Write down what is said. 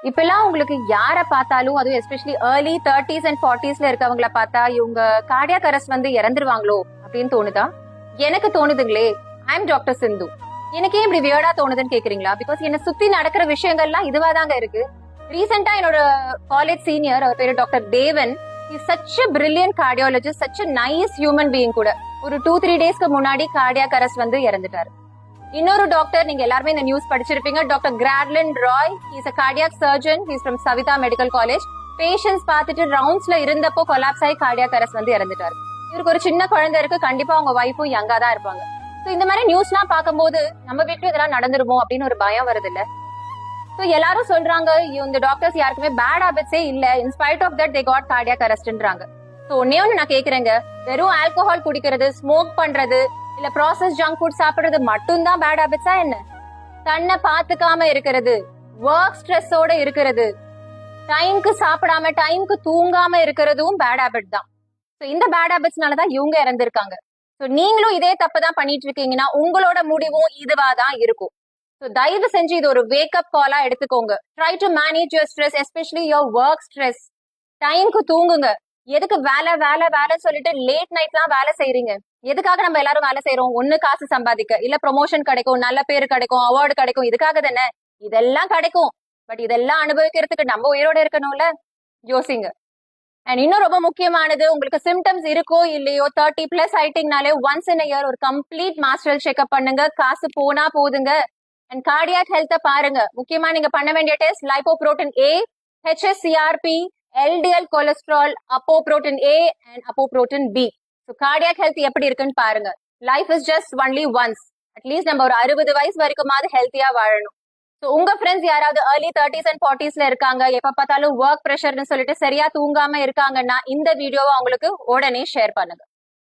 இப்பெல்லாம் உங்களுக்கு யார பார்த்தாலும் அதுவும் எஸ்பெஷலி ஏர்லி 30s அண்ட் 40ஸ்ல இருக்கவங்கள பார்த்தா இவங்க கார்டியாக் அரெஸ்ட் வந்து இறந்துருவாங்களோ அப்படின்னு தோணுதா? எனக்கு தோணுதுங்களே. ஐ எம் டாக்டர் சிந்து. எனக்கு ஏன் இப்படி வியர்டா தோணுதுன்னு கேக்குறீங்களா? பிகாஸ் என்ன சுத்தி நடக்கிற விஷயங்கள்லாம் இதுவாதாங்க இருக்கு. ரீசெண்டா என்னோட காலேஜ் சீனியர், அவர் பேரு டாக்டர் தேவன், is such a brilliant cardiologist, such a nice human being கூட. ஒரு 2-3 டேஸ்க்கு முன்னாடி கார்டியாக் அரெஸ்ட் வந்து இறந்துட்டாரு. இன்னொரு டாக்டர், நீங்க எல்லாருமே இந்த நியூஸ் படிச்சிருப்பீங்க, doctor Gradlin Roy. He's a cardiac surgeon. He's from Savitha medical college. Patients பார்த்துட்டு ரவுண்ட்ஸ்ல இருந்தப்போ கொலாப்ஸ் ஆகி கார்டியாக் அரெஸ்ட் வந்து இறந்துட்டாரு. இவருக்கு ஒரு சின்ன குழந்தை இருக்கு. கண்டிப்பா அவங்க வைஃபும் யங்கா தான் இருப்பாங்க. சோ இந்த மாதிரி நியூஸ் எல்லாம் பார்க்கும்போது நம்ம வீட்டுல இதெல்லாம் நடந்துருமோ அப்படின்னு ஒரு பயம் வருது இல்ல. சோ எல்லாரும் சொல்றாங்க இந்த டாக்டர்ஸ் யாருக்குமே பேட் ஹாபிட்ஸே இல்ல, in spite of that they got cardiac அரெஸ்ட்ன்றாங்க. சோ ஒன்னே ஒண்ணு நான் கேக்குறேங்க, வெறும் ஆல்கஹால் குடிக்கிறது, ஸ்மோக் பண்றது, இல்ல ப்ராசஸ் ஜங்க் ஃபுட் சாப்பிடுறது மட்டும் தான் பேட் ஹாபிட்ஸா என்ன? தன்னை பாத்துக்காம இருக்கிறது, ஒர்க் ஸ்ட்ரெஸ்ஸோட இருக்கிறது, டைம்க்கு சாப்பிடாம டைம்க்கு தூங்காம இருக்கிறதும் பேட் ஹாபிட் தான். சோ இந்த பேட் ஹாபிட்ஸ்னாலதான் இவங்க இறந்திருக்காங்க. சோ நீங்களும் இதே தப்பு தான் பண்ணிட்டு இருக்கீங்கன்னா உங்களோட முடிவும் இதுவா தான் இருக்கும். சோ தயவு செஞ்சு இது ஒரு வேக்கப் காலா எடுத்துக்கோங்க. Try to manage your stress, especially your work stress. டைம்க்கு தூங்குங்க. எதுக்கு வேலை வேலை வேலை சொல்லிட்டு லேட் நைட்லாம் வேலை செய்றீங்க? எதுக்காக நம்ம எல்லாரும் வேலை செய்யறோம்? ஒண்ணு காசு சம்பாதிக்க, இல்ல ப்ரொமோஷன் கிடைக்கும், நல்ல பேரு கிடைக்கும், அவார்டு கிடைக்கும். இதுக்காக தானே. இதெல்லாம் கிடைக்கும். பட் இதெல்லாம் அனுபவிக்கிறதுக்கு நம்ம உயிரோட இருக்கணும்ல. யோசிங்க. அண்ட் இன்னும் ரொம்ப முக்கியமானது, உங்களுக்கு சிம்டம்ஸ் இருக்கோ இல்லையோ 30+ ஆயிட்டீங்கனாலே ஒன்ஸ் இன் இயர் ஒரு கம்ப்ளீட் மாஸ்டரல் செக்அப் பண்ணுங்க. காசு போனா போதுங்க. அண்ட் கார்டியாக் ஹெல்த்த பாருங்க. முக்கியமா நீங்க பண்ண வேண்டிய test lipoprotein A, HSCRP, LDL cholesterol, apoprotein A and apoprotein B. So cardiac health எப்படி இருக்குன்னு பாருங்க. Life is just only once. At least நம்ம ஒரு 60 வயசு வரைக்குமாவது ஹெல்த்தியா வாழணும். ஸோ உங்க ஃப்ரெண்ட்ஸ் யாராவது ஏர்லி 30s அண்ட் 40ஸ்ல இருக்காங்க, எப்ப பார்த்தாலும் ஒர்க் ப்ரெஷர்னு சொல்லிட்டு சரியா தூங்காம இருக்காங்கன்னா இந்த வீடியோவை அவங்களுக்கு உடனே ஷேர் பண்ணுங்க.